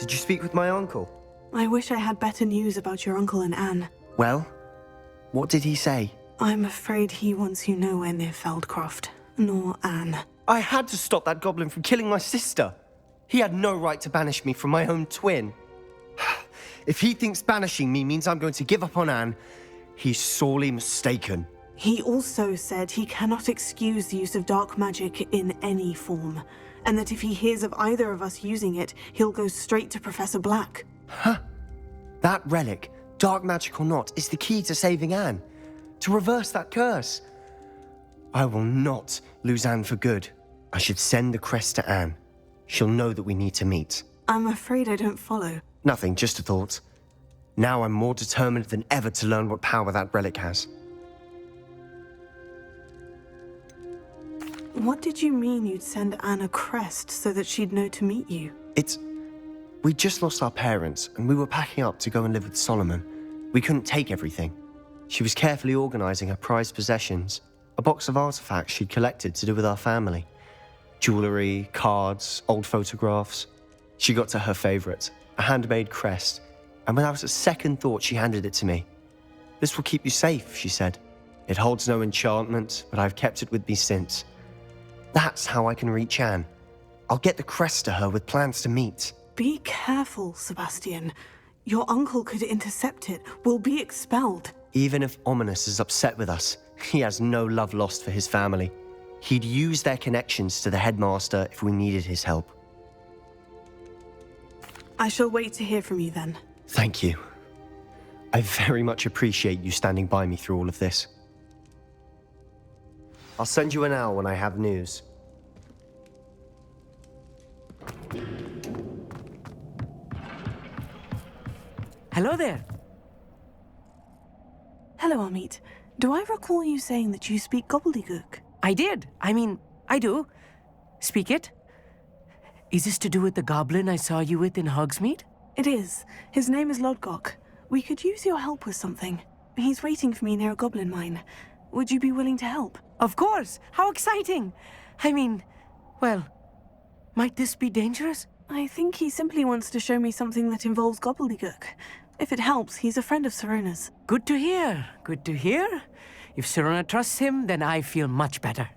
Did you speak with my uncle? I wish I had better news about your uncle and Anne. Well, what did he say? I'm afraid he wants you nowhere near Feldcroft, nor Anne. I had to stop that goblin from killing my sister. He had no right to banish me from my own twin. If he thinks banishing me means I'm going to give up on Anne, he's sorely mistaken. He also said he cannot excuse the use of dark magic in any form, and that if he hears of either of us using it, he'll go straight to Professor Black. Huh? That relic, dark magic or not, is the key to saving Anne. To reverse that curse. I will not lose Anne for good. I should send the crest to Anne. She'll know that we need to meet. I'm afraid I don't follow. Nothing, just a thought. Now I'm more determined than ever to learn what power that relic has. What did you mean you'd send Anne a crest so that she'd know to meet you? We'd just lost our parents, and we were packing up to go and live with Solomon. We couldn't take everything. She was carefully organizing her prized possessions, a box of artifacts she'd collected to do with our family. Jewelry, cards, old photographs. She got to her favorite, a handmade crest, and without a second thought she handed it to me. "This will keep you safe," she said. "It holds no enchantment, but I've kept it with me since. That's how I can reach Anne. I'll get the crest to her with plans to meet." Be careful, Sebastian. Your uncle could intercept it. We'll be expelled. Even if Ominous is upset with us, he has no love lost for his family. He'd use their connections to the headmaster if we needed his help. I shall wait to hear from you then. Thank you. I very much appreciate you standing by me through all of this. I'll send you an owl when I have news. Hello there. Hello, Amit. Do I recall you saying that you speak gobbledygook? I did. I do. Speak it. Is this to do with the goblin I saw you with in Hogsmeade? It is. His name is Lodgok. We could use your help with something. He's waiting for me near a goblin mine. Would you be willing to help? Of course. How exciting. Well, might this be dangerous? I think he simply wants to show me something that involves gobbledygook. If it helps, he's a friend of Sirona's. Good to hear. Good to hear. If Sirona trusts him, then I feel much better.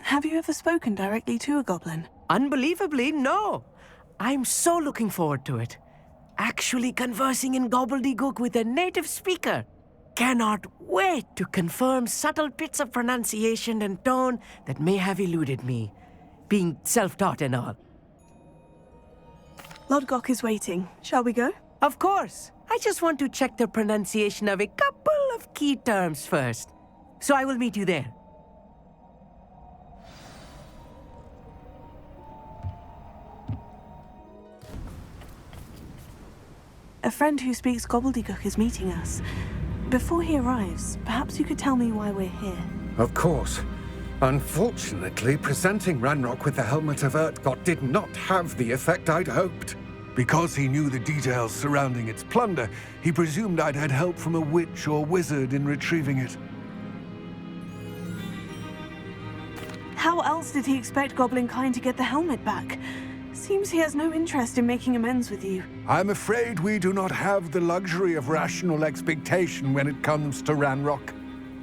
Have you ever spoken directly to a goblin? Unbelievably, no. I'm so looking forward to it. Actually conversing in gobbledygook with a native speaker. Cannot wait to confirm subtle bits of pronunciation and tone that may have eluded me, being self-taught and all. Lodgok is waiting. Shall we go? Of course. I just want to check the pronunciation of a couple of key terms first. So I will meet you there. A friend who speaks gobbledygook is meeting us. Before he arrives, perhaps you could tell me why we're here. Of course. Unfortunately, presenting Ranrock with the Helmet of Urtkot did not have the effect I'd hoped. Because he knew the details surrounding its plunder, he presumed I'd had help from a witch or wizard in retrieving it. How else did he expect Goblinkind to get the helmet back? Seems he has no interest in making amends with you. I'm afraid we do not have the luxury of rational expectation when it comes to Ranrock.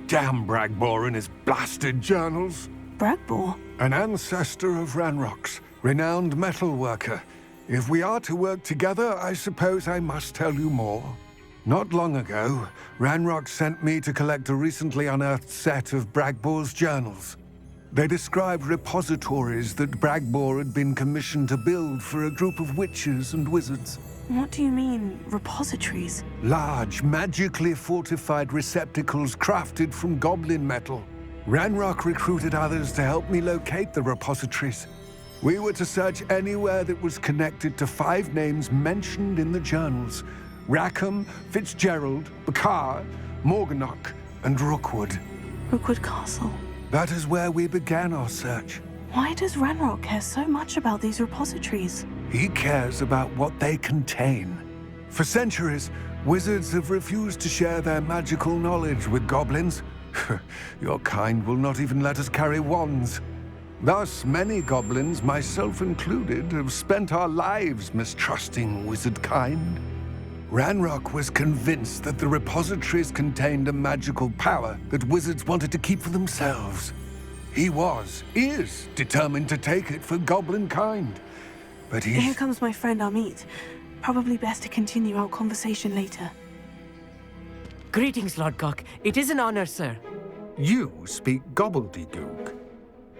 Damn Bragbor and his blasted journals. Bragbor? An ancestor of Ranrock's, renowned metalworker. If we are to work together, I suppose I must tell you more. Not long ago, Ranrock sent me to collect a recently unearthed set of Bragbor's journals. They described repositories that Bragbor had been commissioned to build for a group of witches and wizards. What do you mean, repositories? Large, magically fortified receptacles crafted from goblin metal. Ranrock recruited others to help me locate the repositories. We were to search anywhere that was connected to 5 names mentioned in the journals: Rackham, Fitzgerald, Bakar, Morganach, and Rookwood. Rookwood Castle. That is where we began our search. Why does Ranrock care so much about these repositories? He cares about what they contain. For centuries, wizards have refused to share their magical knowledge with goblins. Your kind will not even let us carry wands. Thus, many goblins, myself included, have spent our lives mistrusting wizard kind. Ranrock was convinced that the repositories contained a magical power that wizards wanted to keep for themselves. He is determined to take it for goblin kind. But Here comes my friend Amit. Probably best to continue our conversation later. Greetings, Lodgok. It is an honor, sir. You speak gobbledygook.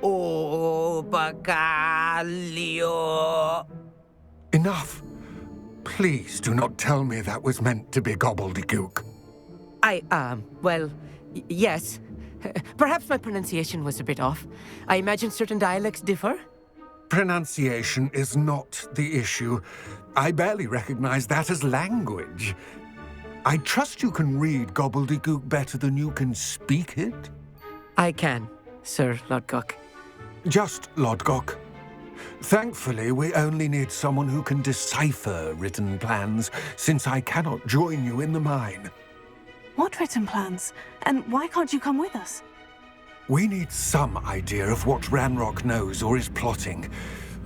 Oh, Bacalio. Enough. Please do not tell me that was meant to be gobbledygook. Yes. Perhaps my pronunciation was a bit off. I imagine certain dialects differ. Pronunciation is not the issue. I barely recognize that as language. I trust you can read gobbledygook better than you can speak it? I can, Sir Lodgok. Just Lodgok. Thankfully, we only need someone who can decipher written plans, since I cannot join you in the mine. What written plans? And why can't you come with us? We need some idea of what Ranrock knows or is plotting.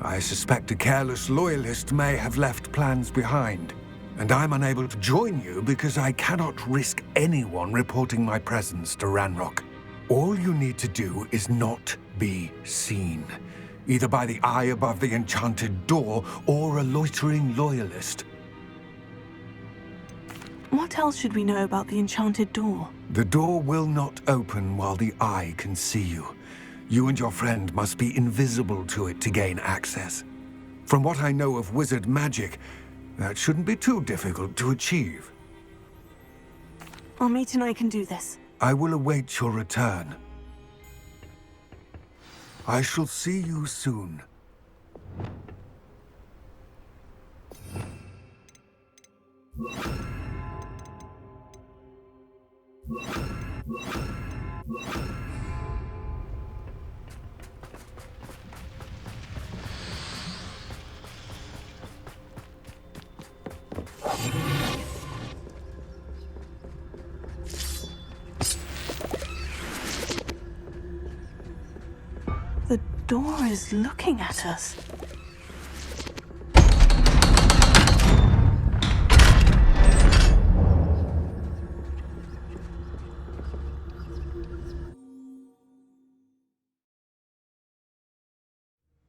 I suspect a careless loyalist may have left plans behind. And I'm unable to join you because I cannot risk anyone reporting my presence to Ranrock. All you need to do is not be seen, either by the eye above the enchanted door or a loitering loyalist. What else should we know about the enchanted door? The door will not open while the eye can see you. You and your friend must be invisible to it to gain access. From what I know of wizard magic, that shouldn't be too difficult to achieve. Amit and I can do this. I will await your return. I shall see you soon. The door is looking at us.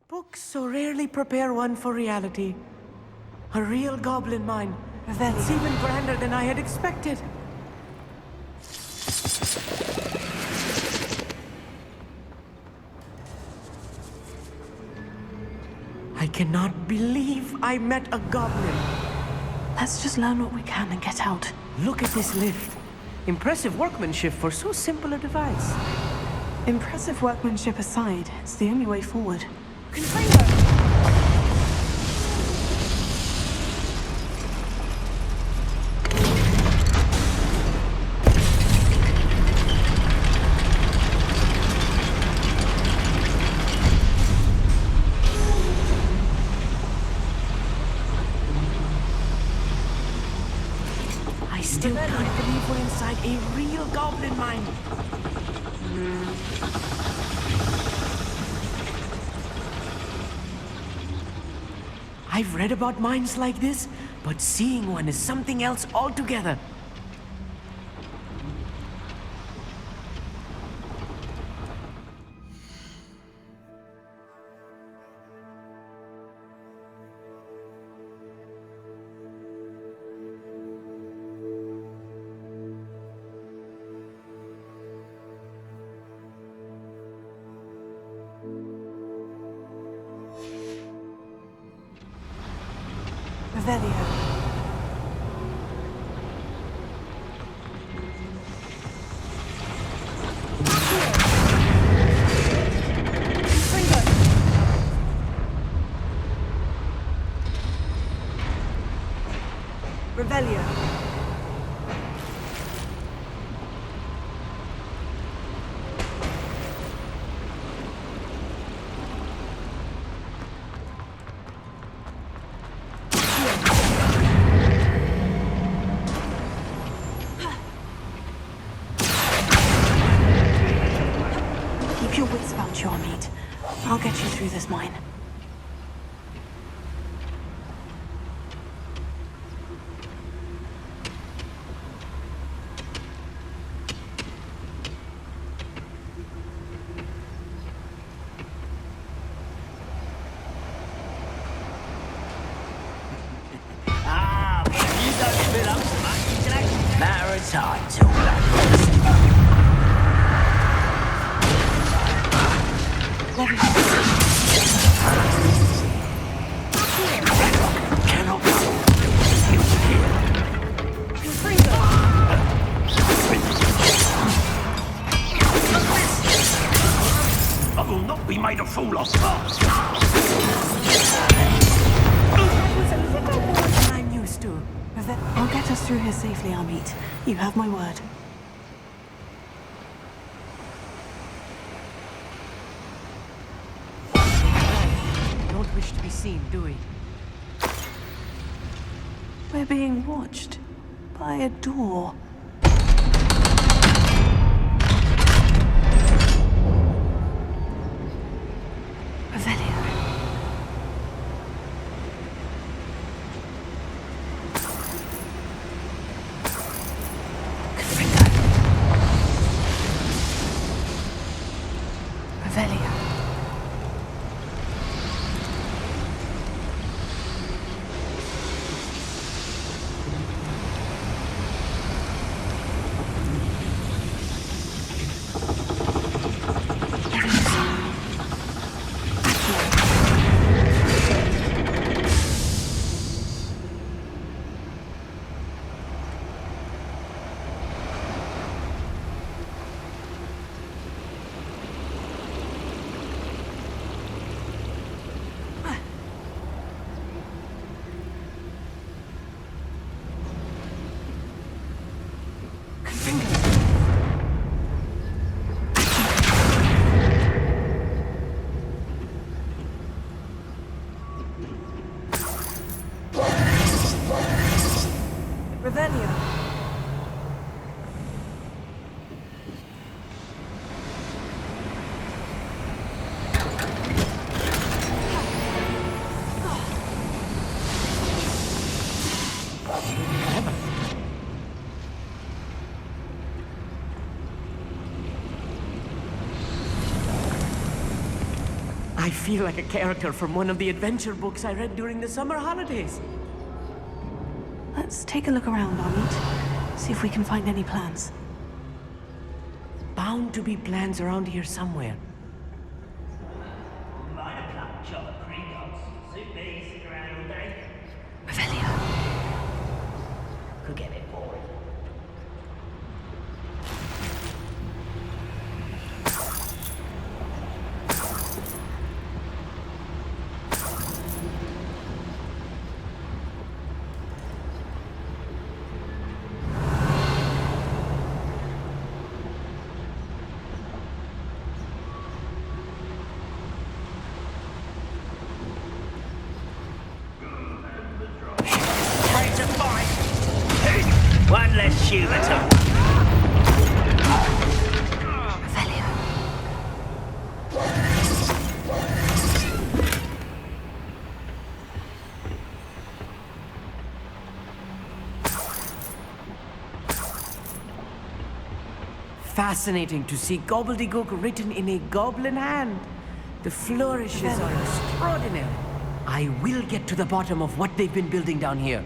Books so rarely prepare one for reality. A real goblin mine. That's even grander than I had expected. I cannot believe I met a goblin. Let's just learn what we can and get out. Look at this lift. Impressive workmanship for so simple a device. Impressive workmanship aside, it's the only way forward. Container! I still can't believe we're inside a real goblin mine. I've read about mines like this, but seeing one is something else altogether. Revelio. Revelio. Keep your wits about you, Amit. I'll through this mine. You don't fill up so much, matter of time till that. I will not be made a fool of. That was a little more than I'm used to. I'll get us through here safely, Amit. You have my word. Don't wish to be seen, do we? We're being watched by a door. Revelio. Confringo. Revelio. Revelio. I feel like a character from one of the adventure books I read during the summer holidays. Let's take a look around, Amit. See if we can find any plans. Bound to be plans around here somewhere. Revelio. Could get it boring. One less shoe at Revelio. Fascinating to see gobbledygook written in a goblin hand. The flourishes are extraordinary. I will get to the bottom of what they've been building down here.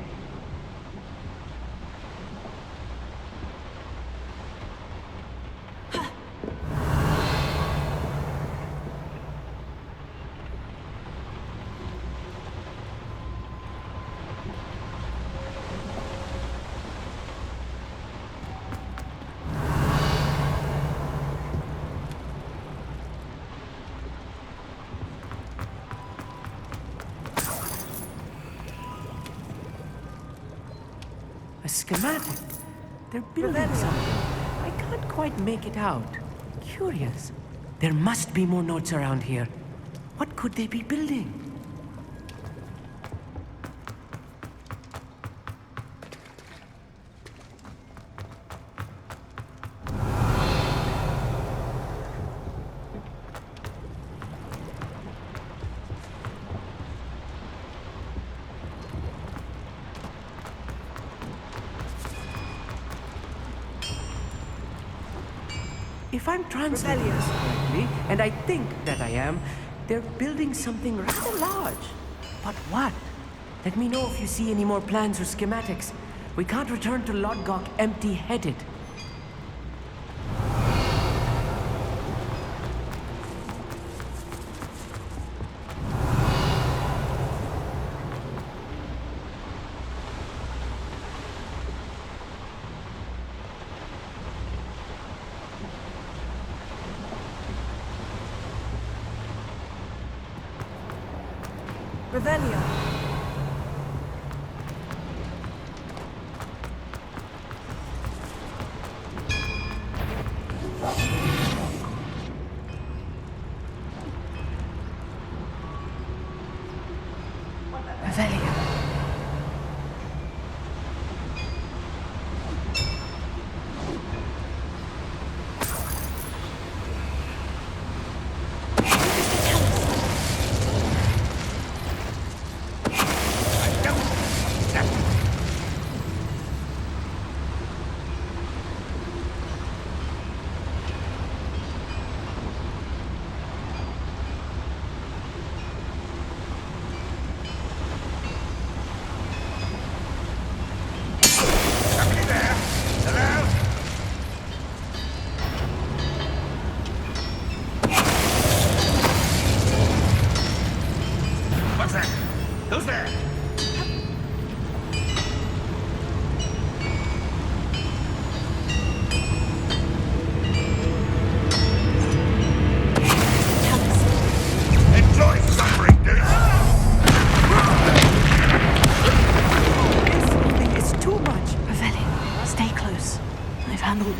A schematic. They're building something. I can't quite make it out. Curious. There must be more notes around here. What could they be building? If I'm translating this correctly, and I think that I am, they're building something rather large. But what? Let me know if you see any more plans or schematics. We can't return to Lodgok empty-headed. Revelio. Revelio.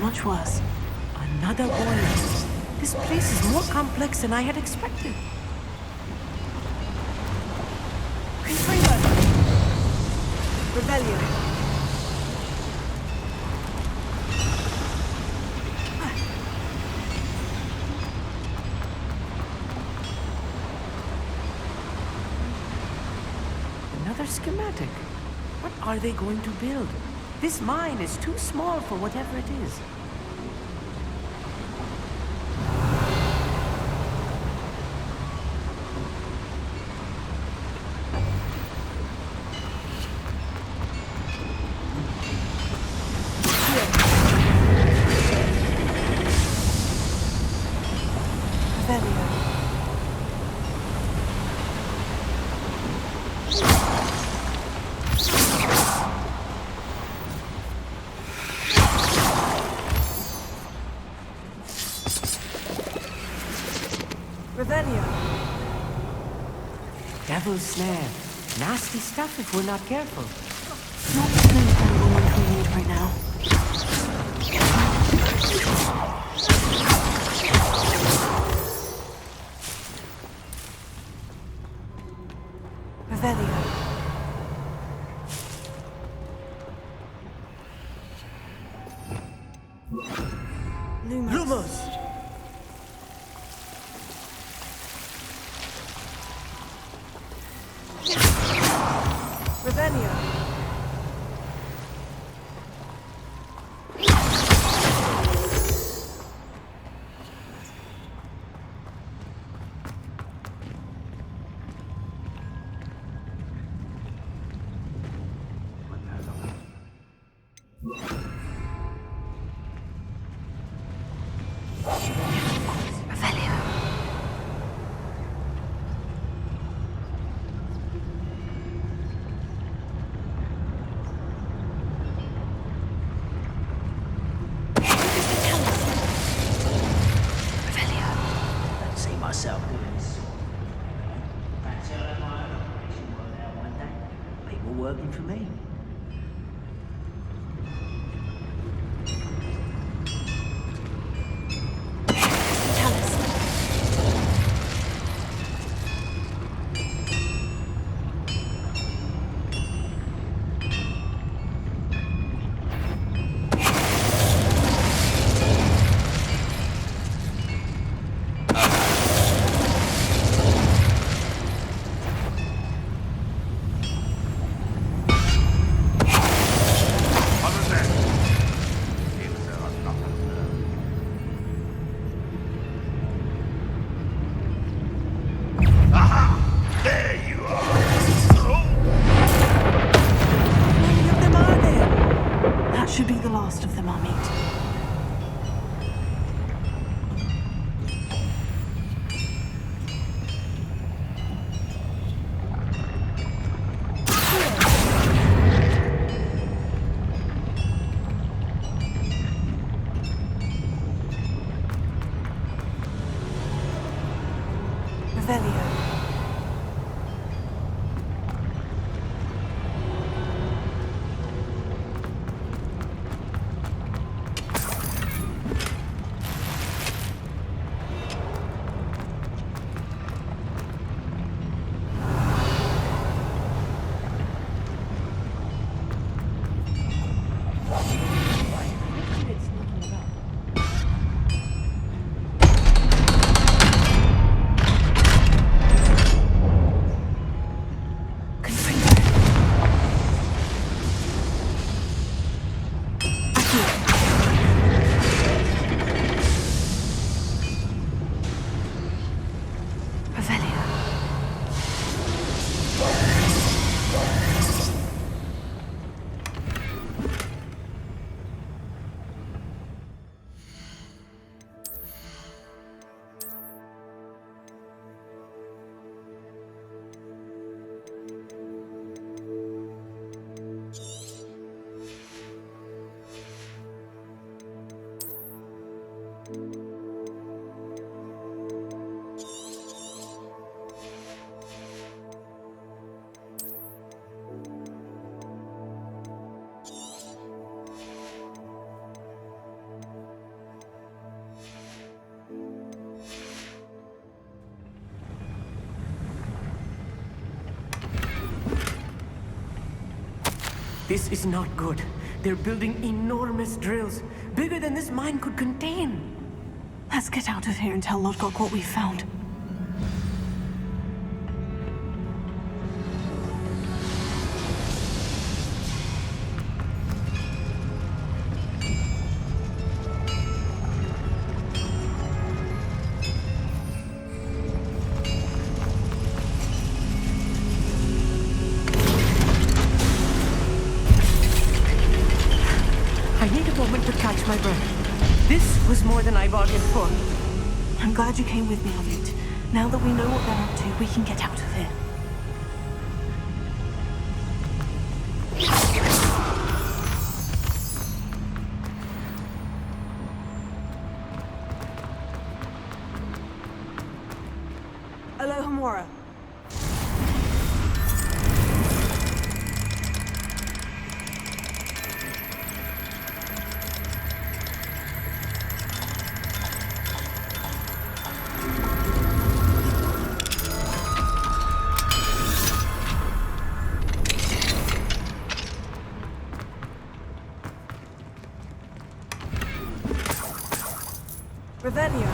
Much worse. Another voyage. This place is more complex than I had expected. Revelio. Another schematic. What are they going to build? This mine is too small for whatever it is. Revelio. Devil's snare. Nasty stuff if we're not careful. Not the kind of woman we need right now. Revelio. Lumos! Revelio. should be the last of them, Amit. Revelio. This is not good. They're building enormous drills, bigger than this mine could contain. Let's get out of here and tell Lodgok what we found. I need a moment to catch my breath. This was more than I bargained for. I'm glad you came with me, Amit. Now that we know what they're up to, we can get out of here. Alohomora. Revelio.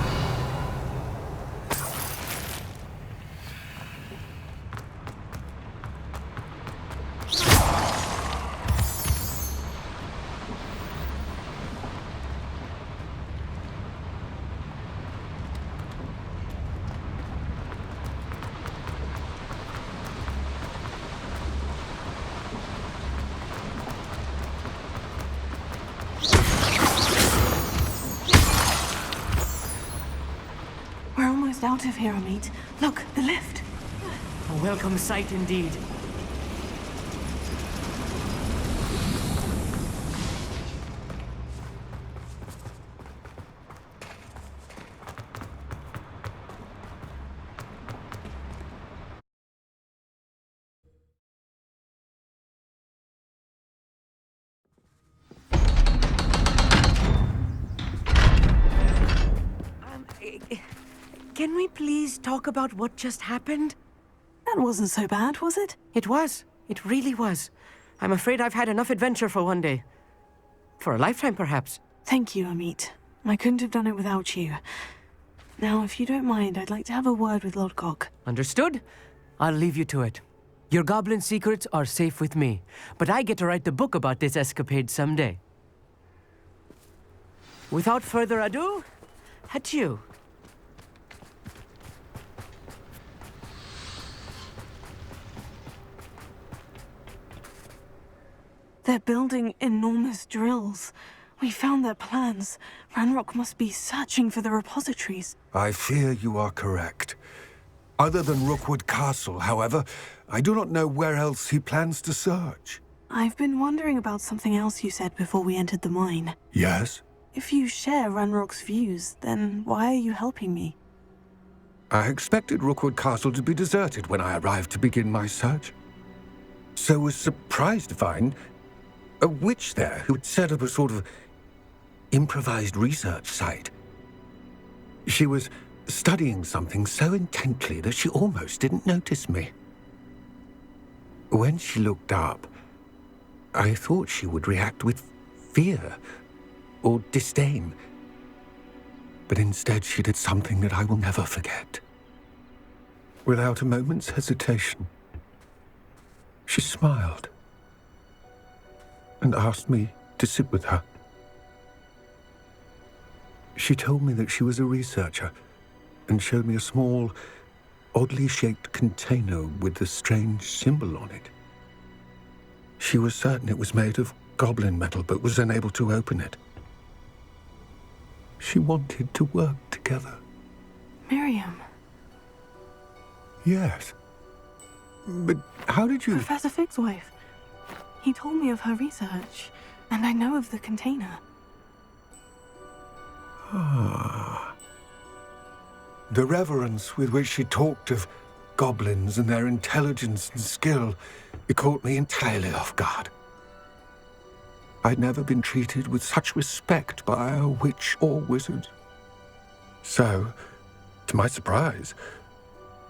We're almost out of here, Amit. Look, the lift. A welcome sight indeed. Can we please talk about what just happened? That wasn't so bad, was it? It was. It really was. I'm afraid I've had enough adventure for one day. For a lifetime, perhaps. Thank you, Amit. I couldn't have done it without you. Now, if you don't mind, I'd like to have a word with Lodgok. Understood? I'll leave you to it. Your goblin secrets are safe with me, but I get to write the book about this escapade someday. Without further ado, adieu. They're building enormous drills. We found their plans. Ranrock must be searching for the repositories. I fear you are correct. Other than Rookwood Castle, however, I do not know where else he plans to search. I've been wondering about something else you said before we entered the mine. Yes? If you share Ranrock's views, then why are you helping me? I expected Rookwood Castle to be deserted when I arrived to begin my search. So was surprised to find a witch there who had set up a sort of improvised research site. She was studying something so intently that she almost didn't notice me. When she looked up, I thought she would react with fear or disdain. But instead she did something that I will never forget. Without a moment's hesitation, she smiled and asked me to sit with her. She told me that she was a researcher and showed me a small, oddly shaped container with a strange symbol on it. She was certain it was made of goblin metal, but was unable to open it. She wanted to work together. Miriam. Yes. But how did you... Professor Fig's wife. He told me of her research, and I know of the container. Ah. The reverence with which she talked of goblins and their intelligence and skill, it caught me entirely off guard. I'd never been treated with such respect by a witch or wizard. So, to my surprise,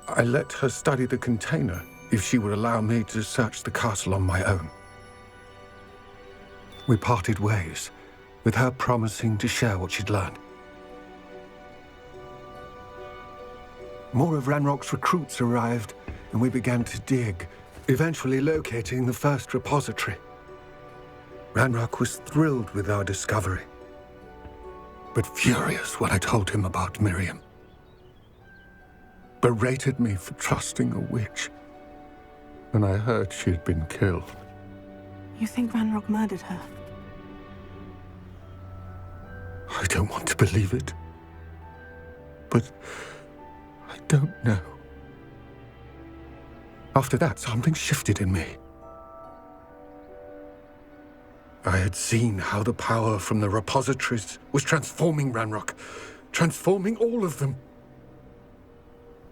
I let her study the container if she would allow me to search the castle on my own. We parted ways, with her promising to share what she'd learned. More of Ranrock's recruits arrived, and we began to dig, eventually locating the first repository. Ranrock was thrilled with our discovery, but furious when I told him about Miriam. Berated me for trusting a witch when I heard she had been killed. You think Ranrock murdered her? I don't want to believe it, but I don't know. After that, something shifted in me. I had seen how the power from the repositories was transforming Ranrock, transforming all of them.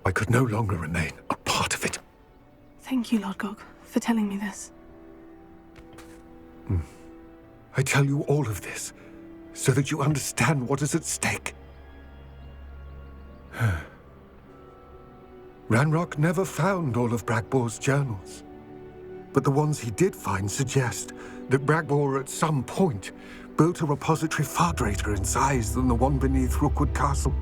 I could no longer remain a part of it. Thank you, Lord Gog, for telling me this. I tell you all of this so that you understand what is at stake. Ranrock never found all of Bragbor's journals, but the ones he did find suggest that Bragbor at some point built a repository far greater in size than the one beneath Rookwood Castle.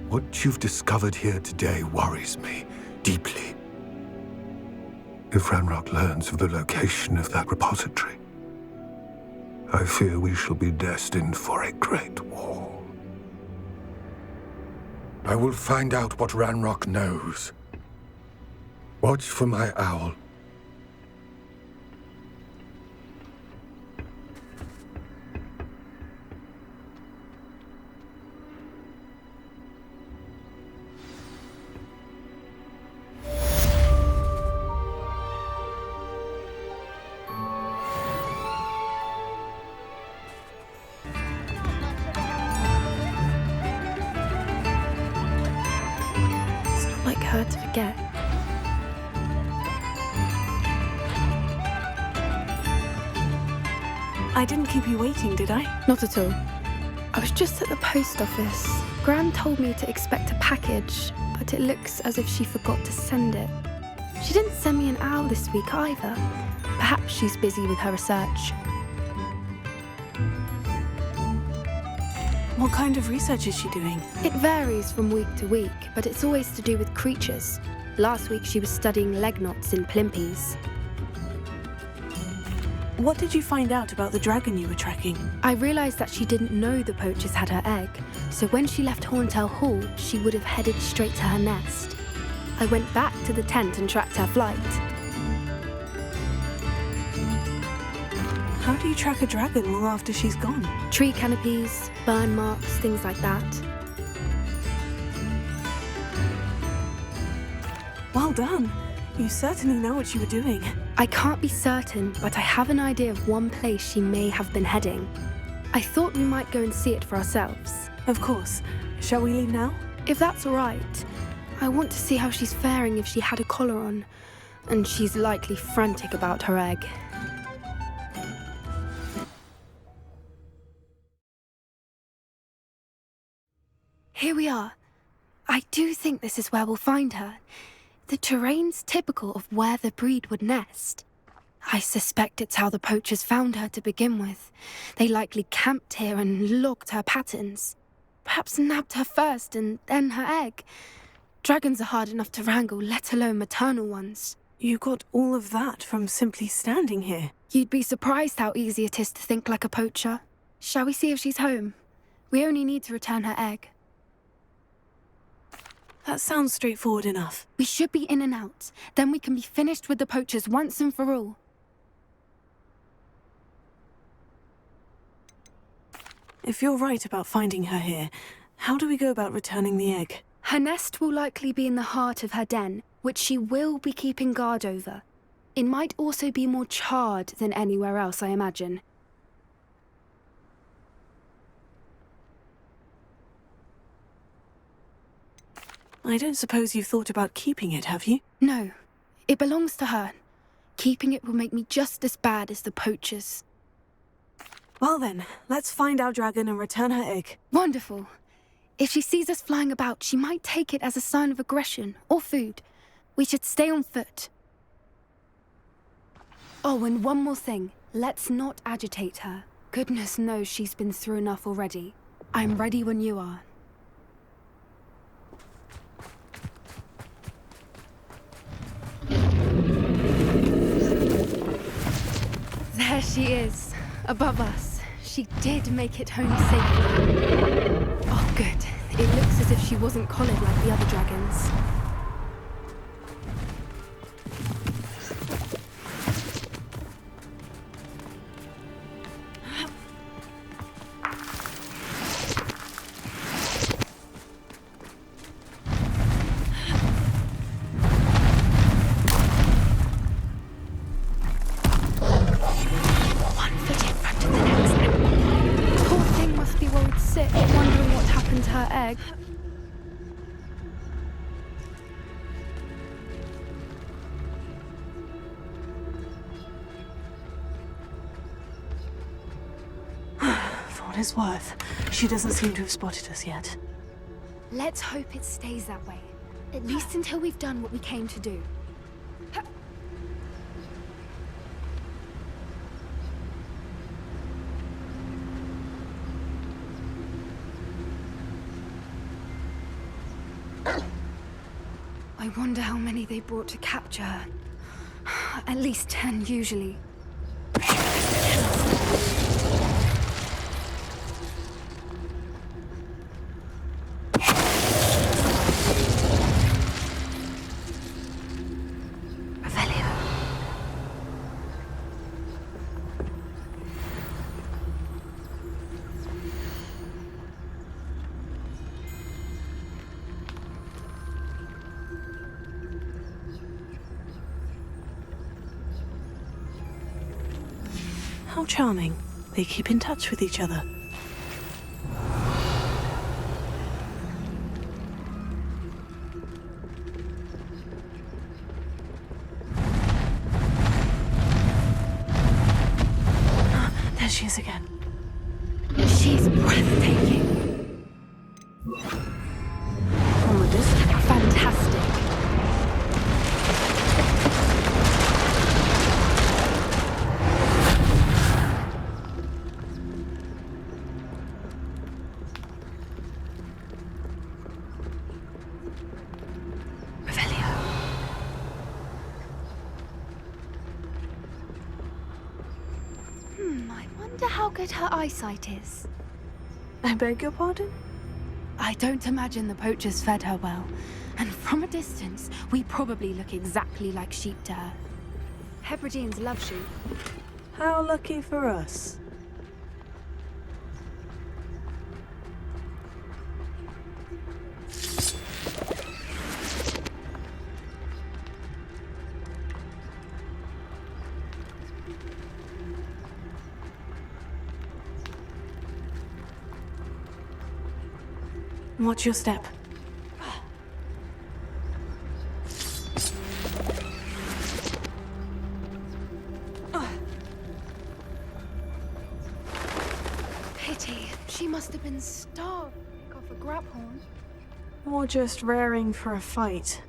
What you've discovered here today worries me deeply. If Ranrock learns of the location of that repository, I fear we shall be destined for a great war. I will find out what Ranrock knows. Watch for my owl. Her to forget. I didn't keep you waiting, did I? Not at all. I was just at the post office. Gran told me to expect a package, but it looks as if she forgot to send it. She didn't send me an owl this week either. Perhaps she's busy with her research. What kind of research is she doing? It varies from week to week, but it's always to do with creatures. Last week she was studying leg knots in plimpies. What did you find out about the dragon you were tracking? I realised that she didn't know the poachers had her egg, so when she left Horntail Hall, she would have headed straight to her nest. I went back to the tent and tracked her flight. you track a dragon long after she's gone? Tree canopies, burn marks, things like that. Well done. You certainly know what you were doing. I can't be certain, but I have an idea of one place she may have been heading. I thought we might go and see it for ourselves. Of course. Shall we leave now? If that's all right. I want to see how she's faring if she had a collar on. And she's likely frantic about her egg. Here we are. I do think this is where we'll find her. The terrain's typical of where the breed would nest. I suspect it's how the poachers found her to begin with. They likely camped here and logged her patterns. Perhaps nabbed her first and then her egg. Dragons are hard enough to wrangle, let alone maternal ones. You got all of that from simply standing here. You'd be surprised how easy it is to think like a poacher. Shall we see if she's home? We only need to return her egg. That sounds straightforward enough. We should be in and out. Then we can be finished with the poachers once and for all. If you're right about finding her here, how do we go about returning the egg? Her nest will likely be in the heart of her den, which she will be keeping guard over. It might also be more charred than anywhere else, I imagine. I don't suppose you've thought about keeping it, have you? No, it belongs to her. Keeping it will make me just as bad as the poachers. Well then, let's find our dragon and return her egg. Wonderful. If she sees us flying about, she might take it as a sign of aggression or food. We should stay on foot. Oh, and one more thing. Let's not agitate her. Goodness knows she's been through enough already. I'm ready when you are. There she is, above us. She did make it home safely. Oh, good. It looks as if she wasn't collared like the other dragons. His worth. She doesn't seem to have spotted us yet. Let's hope it stays that way. At least until we've done what we came to do. I wonder how many they brought to capture her. At least 10 usually. How charming. They keep in touch with each other. There she is again. She's breathtaking. From a distance. Fantastic. How good her eyesight is. I beg your pardon? I don't imagine the poachers fed her well. And from a distance, we probably look exactly like sheep to her. Hebrideans love sheep. How lucky for us. Watch your step. Pity. She must have been starved. Pick off a grab-horn. Or just raring for a fight.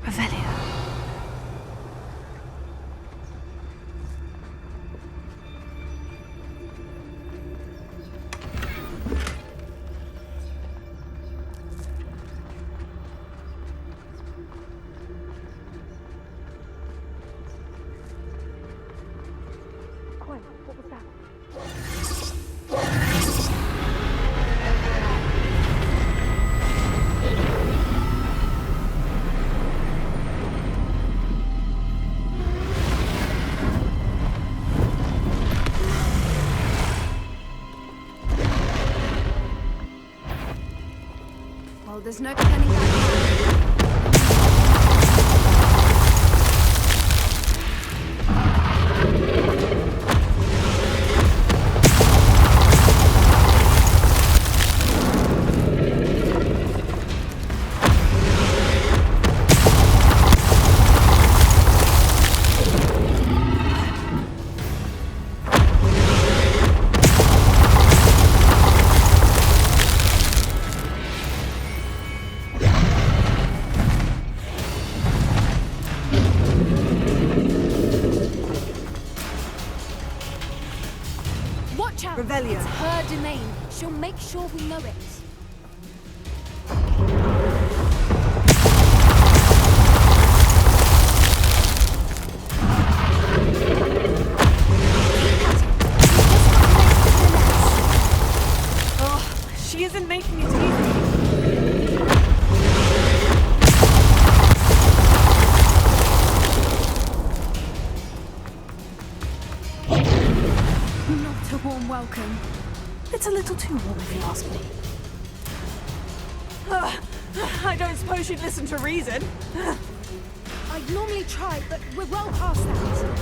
Revelio. Well, there's no turning back now. Watch out! Revelio. It's her domain. She'll make sure we know it. Oh, she isn't making it easy. Not a warm welcome. It's a little too warm if you ask me. I don't suppose you'd listen to reason. I'd normally try, but we're well past that.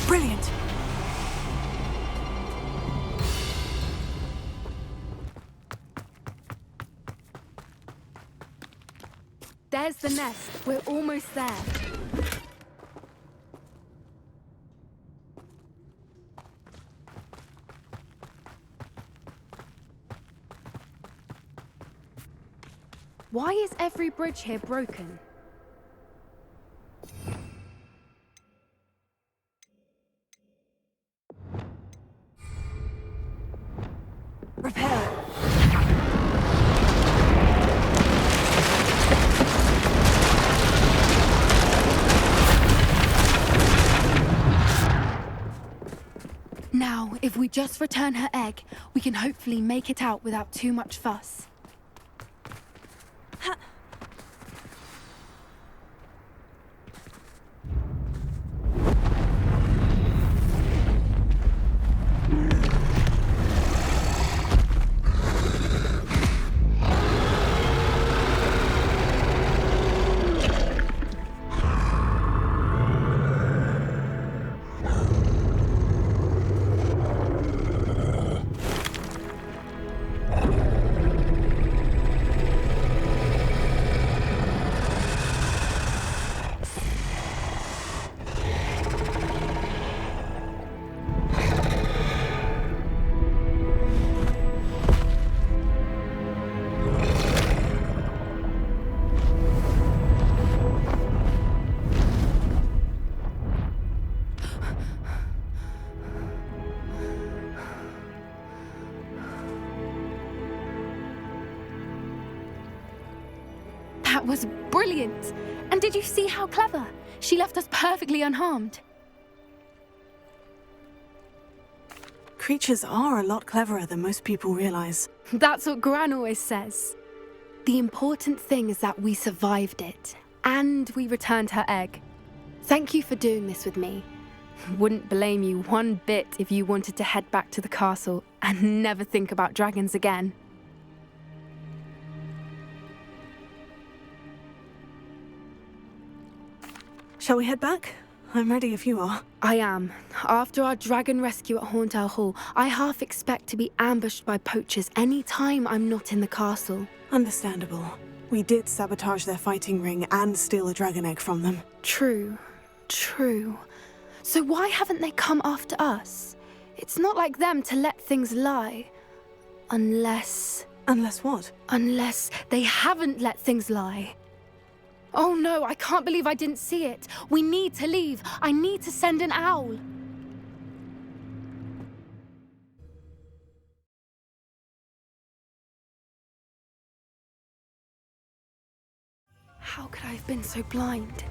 Brilliant. There's the nest. We're almost there. Why is every bridge here broken? Repair. Now, if we just return her egg, we can hopefully make it out without too much fuss. That was brilliant. And did you see how clever? She left us perfectly unharmed. Creatures are a lot cleverer than most people realize. That's what Gran always says. The important thing is that we survived it, and we returned her egg. Thank you for doing this with me. Wouldn't blame you one bit if you wanted to head back to the castle and never think about dragons again. Shall we head back? I'm ready if you are. I am. After our dragon rescue at Hauntel Hall, I half expect to be ambushed by poachers any time I'm not in the castle. Understandable. We did sabotage their fighting ring and steal a dragon egg from them. True. So why haven't they come after us? It's not like them to let things lie. Unless what? Unless they haven't let things lie. Oh no, I can't believe I didn't see it. We need to leave. I need to send an owl. How could I have been so blind?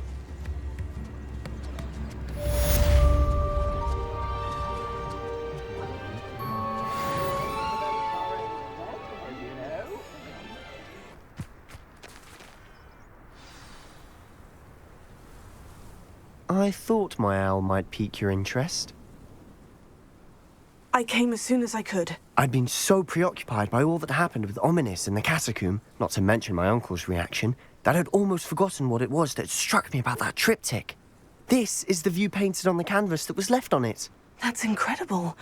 I thought my owl might pique your interest. I came as soon as I could. I'd been so preoccupied by all that happened with Ominis in the catacomb, not to mention my uncle's reaction, that I'd almost forgotten what it was that struck me about that triptych. This is the view painted on the canvas that was left on it. That's incredible.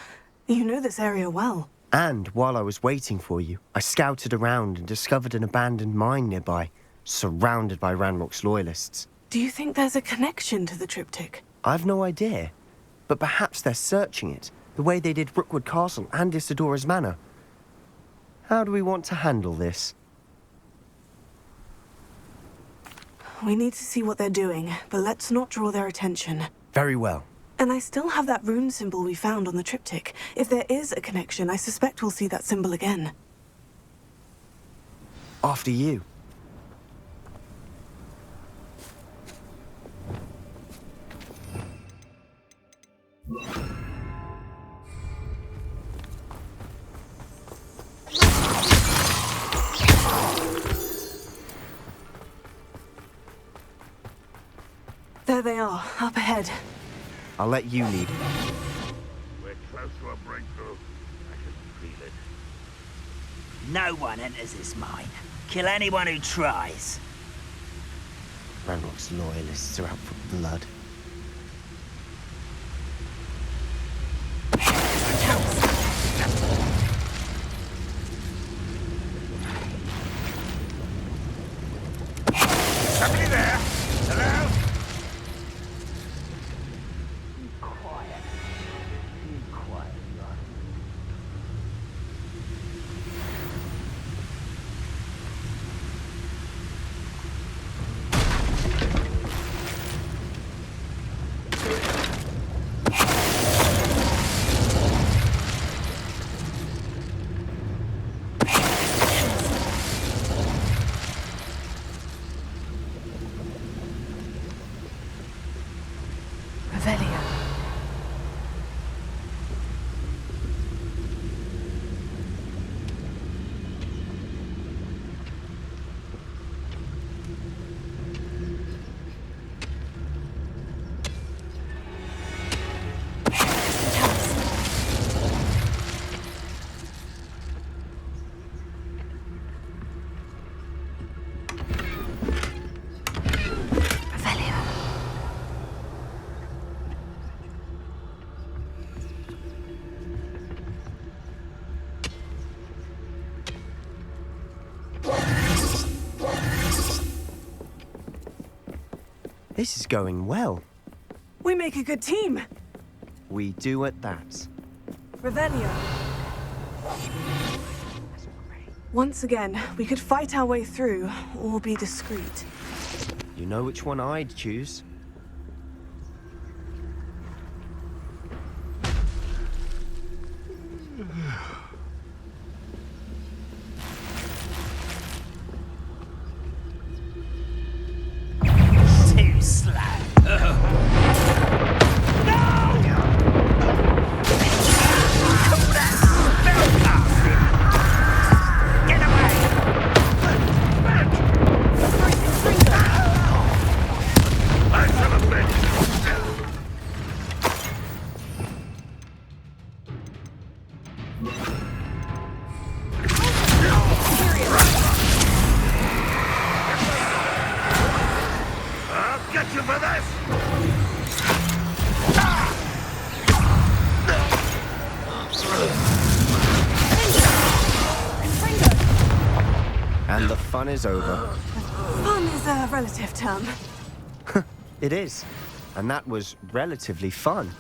You know this area well. And while I was waiting for you, I scouted around and discovered an abandoned mine nearby, surrounded by Ranrock's loyalists. Do you think there's a connection to the triptych? I've no idea, but perhaps they're searching it, the way they did Rookwood Castle and Isidora's Manor. How do we want to handle this? We need to see what they're doing, but let's not draw their attention. Very well. And I still have that rune symbol we found on the triptych. If there is a connection, I suspect we'll see that symbol again. After you. There they are, up ahead. I'll let you lead. We're close to a breakthrough. I can feel it. No one enters this mine. Kill anyone who tries. Ranrock's loyalists are out for blood. Somebody there? Hello? Be quiet. Be quiet, Ron. This is going well. We make a good team. We do at that. Revelio. Once again, we could fight our way through, or be discreet. You know which one I'd choose. you for this! And the fun is over. Fun is a relative term. It is. And that was relatively fun.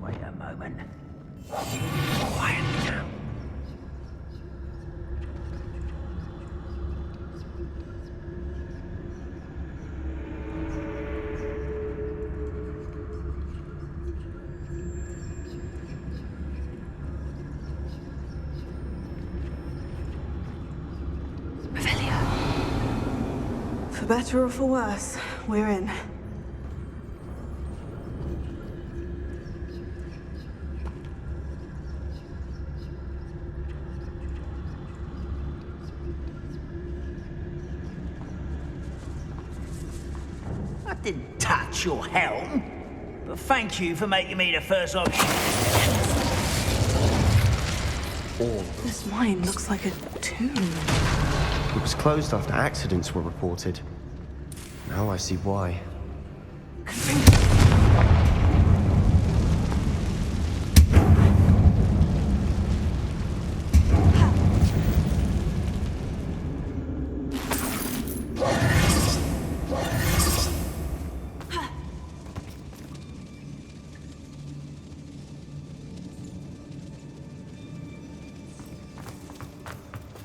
Wait a moment. Quiet now. For better or for worse, we're in. I didn't touch your helm, but thank you for making me the first option. This mine looks like a tomb. It was closed after accidents were reported. Now I see why.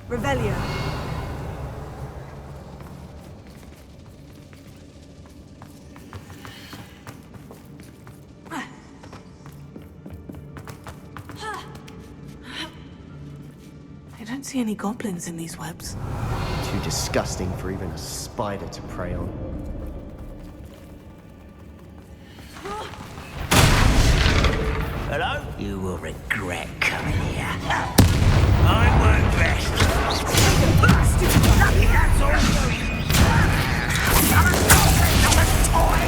Revelio. I don't see any goblins in these webs. Too disgusting for even a spider to prey on. Hello? You will regret coming here. I work best. Lucky that's all. Not a toy.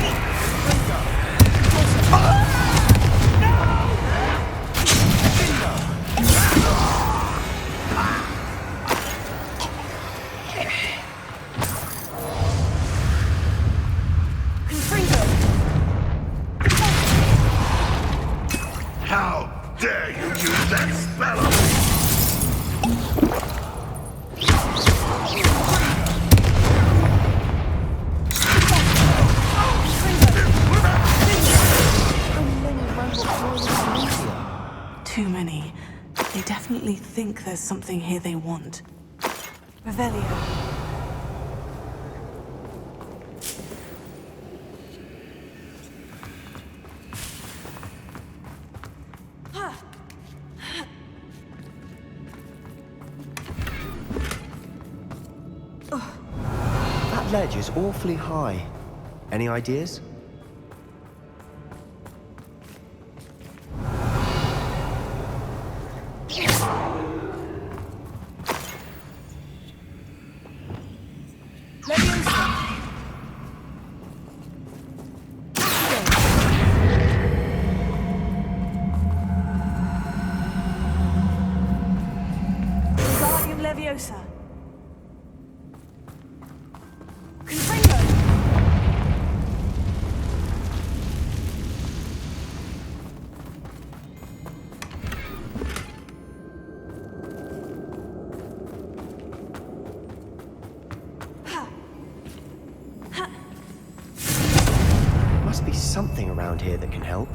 How dare you use that spell on me? Too many. They definitely think there's something here they want. Revelio. That ledge is awfully high. Any ideas? Leviosa. Must be something around here that can help.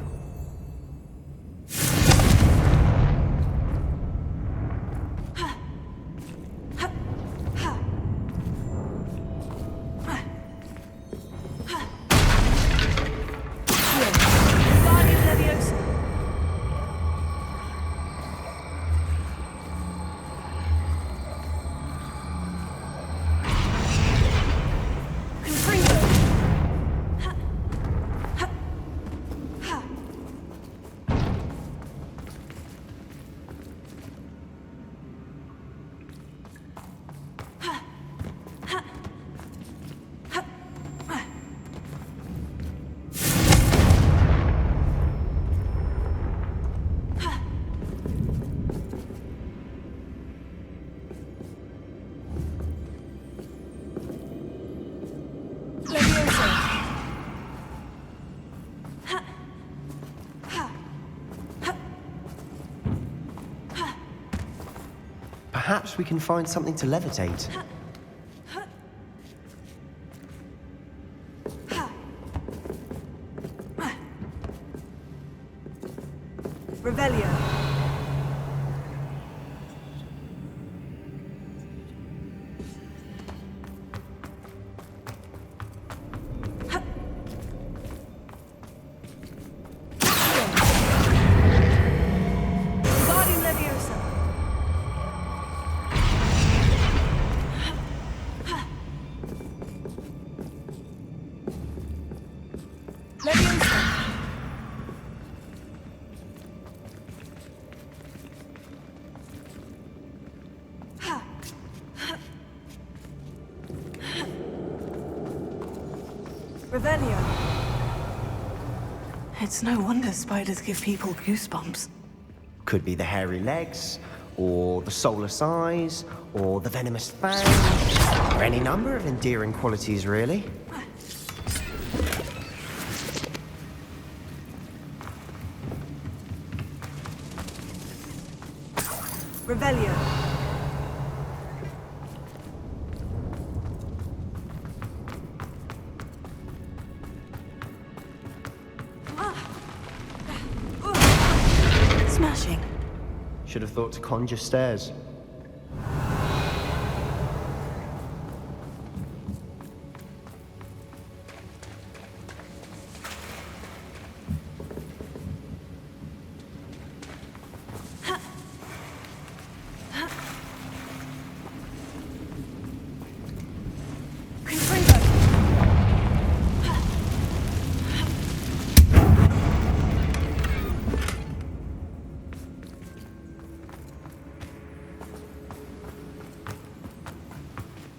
Perhaps we can find something to levitate. Revelio. Guardian Leviosa. Leviosa. Revelio. It's no wonder spiders give people goosebumps. Could be the hairy legs, or the soulless eyes, or the venomous fangs, or any number of endearing qualities, really. Revelio. Smashing. Should have thought to conjure stairs.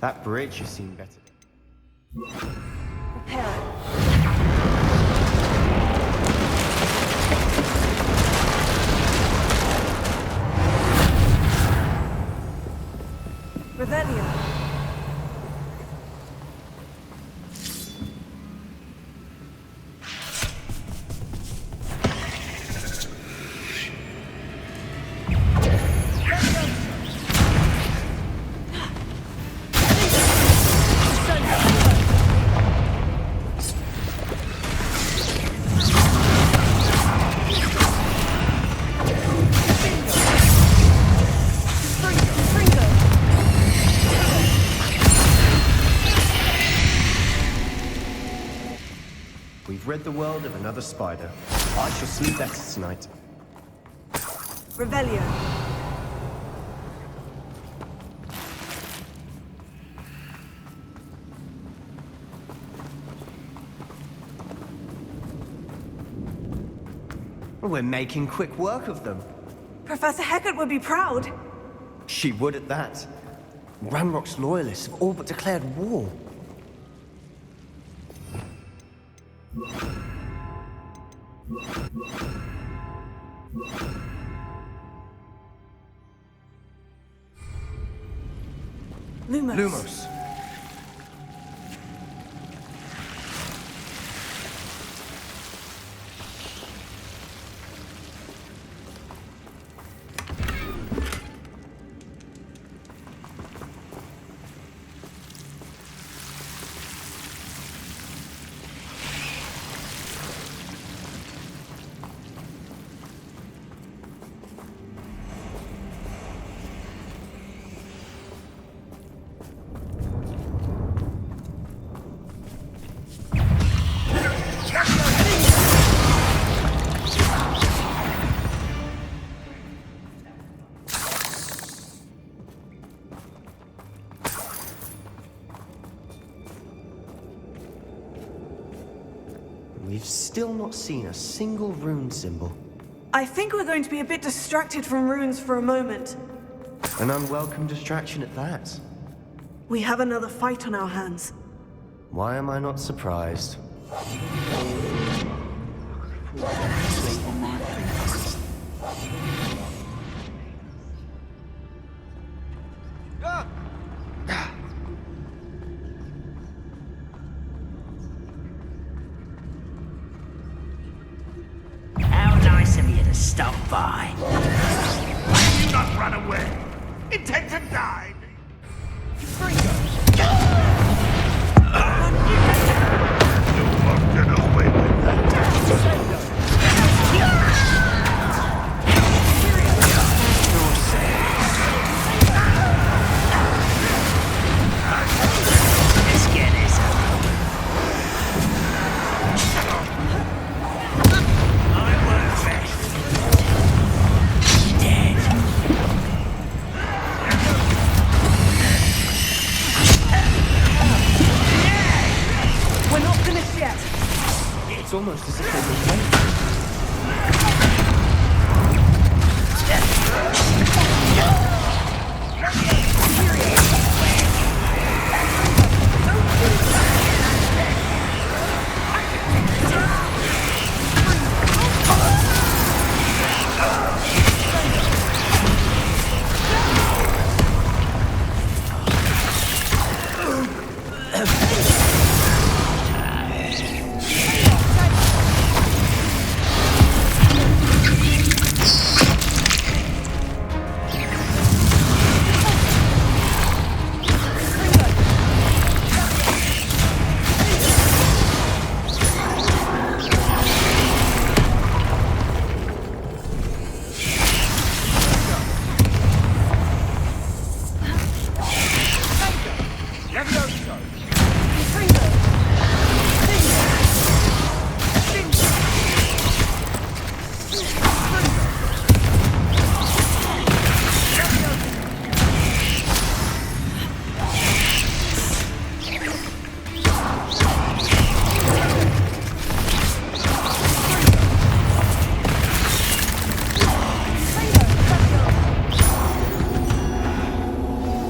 That bridge has seen better. Repair it. Revelio. We've rid the world of another spider. I shall sleep better tonight. Revelio. We're making quick work of them. Professor Hecat would be proud. She would at that. Ranrock's loyalists have all but declared war. Lumos. Lumos. We've still not seen a single rune symbol. I think we're going to be a bit distracted from runes for a moment. An unwelcome distraction at that. We have another fight on our hands. Why am I not surprised? How nice of you to stop by. Why did you not run away? intend to die. You won't get away with that. Let's get this over. I won't rest. Dead. We're not finished yet. It's almost as if they've been waiting.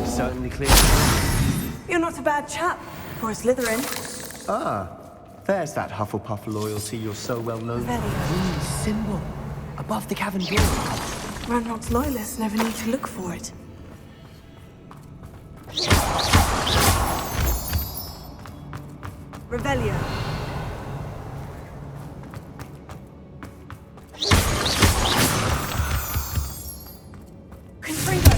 Certainly clear. You're not a bad chap for a Slytherin. There's that Hufflepuff loyalty you're so well known for. Very. Symbol. Above the cavern door. Ranrock's loyalists never need to look for it. Revelio. Confringo.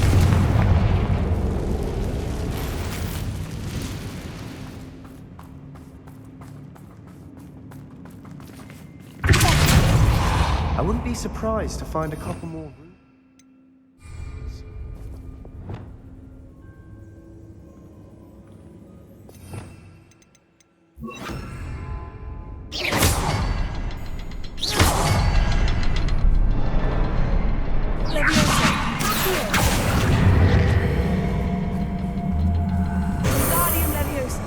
I wouldn't be surprised to find a couple more. Guardian Leviosa.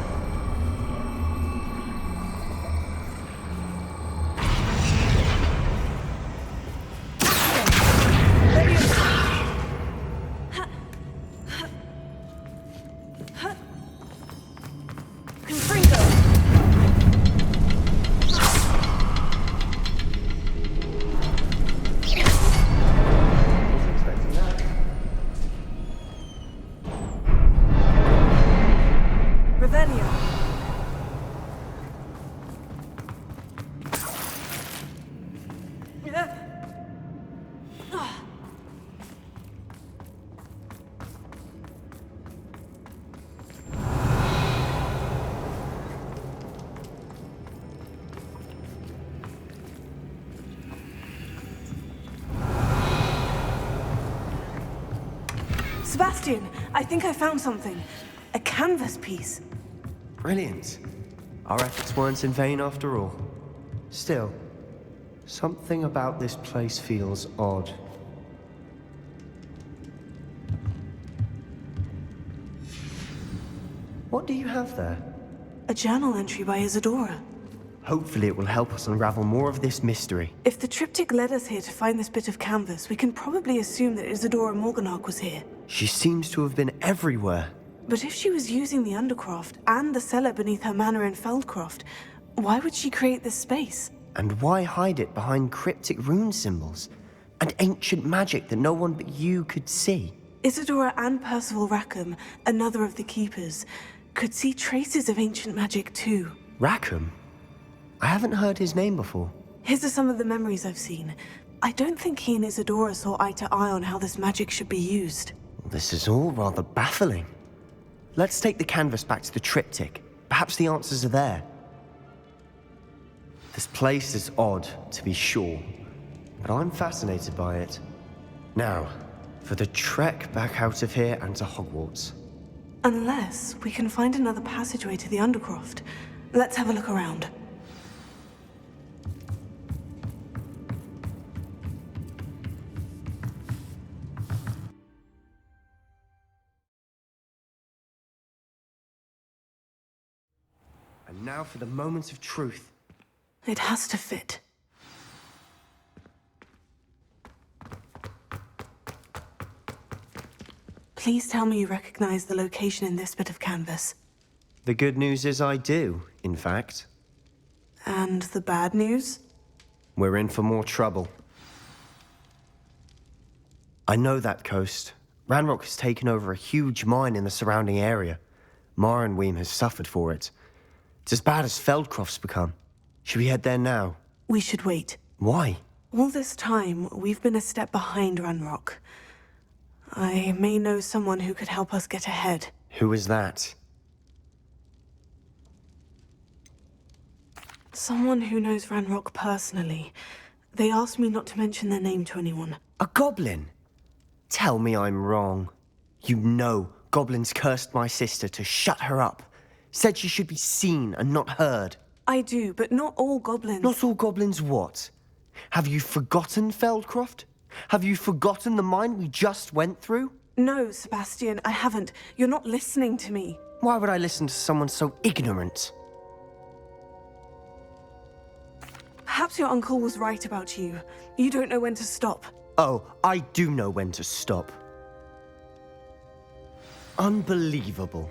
Confringo. Wasn't expecting that. Revelio. Sebastian, I think I found something. A canvas piece. Brilliant. Our efforts weren't in vain after all. Still, something about this place feels odd. What do you have there? A journal entry by Isadora. Hopefully it will help us unravel more of this mystery. If the triptych led us here to find this bit of canvas, we can probably assume that Isadora Morganach was here. She seems to have been everywhere. But if she was using the Undercroft and the cellar beneath her manor in Feldcroft, why would she create this space? And why hide it behind cryptic rune symbols? And ancient magic that no one but you could see? Isadora and Percival Rackham, another of the Keepers, could see traces of ancient magic too. Rackham? I haven't heard his name before. His are some of the memories I've seen. I don't think he and Isadora saw eye to eye on how this magic should be used. This is all rather baffling. Let's take the canvas back to the triptych. Perhaps the answers are there. This place is odd, to be sure, but I'm fascinated by it. Now, for the trek back out of here and to Hogwarts. Unless we can find another passageway to the Undercroft. Let's have a look around. And now for the moment of truth. It has to fit. Please tell me you recognize the location in this bit of canvas. The good news is I do, in fact. And the bad news? We're in for more trouble. I know that coast. Ranrock has taken over a huge mine in the surrounding area. Mornweem has suffered for it. It's as bad as Feldcroft's become. Should we head there now? We should wait. Why? All this time, we've been a step behind Ranrock. I may know someone who could help us get ahead. Who is that? Someone who knows Ranrock personally. They asked me not to mention their name to anyone. A goblin? Tell me I'm wrong. You know goblins cursed my sister to shut her up. Said she should be seen and not heard. I do, but not all goblins. Not all goblins what? Have you forgotten Feldcroft? Have you forgotten the mine we just went through? No, Sebastian, I haven't. You're not listening to me. Why would I listen to someone so ignorant? Perhaps your uncle was right about you. You don't know when to stop. Oh, I do know when to stop. Unbelievable.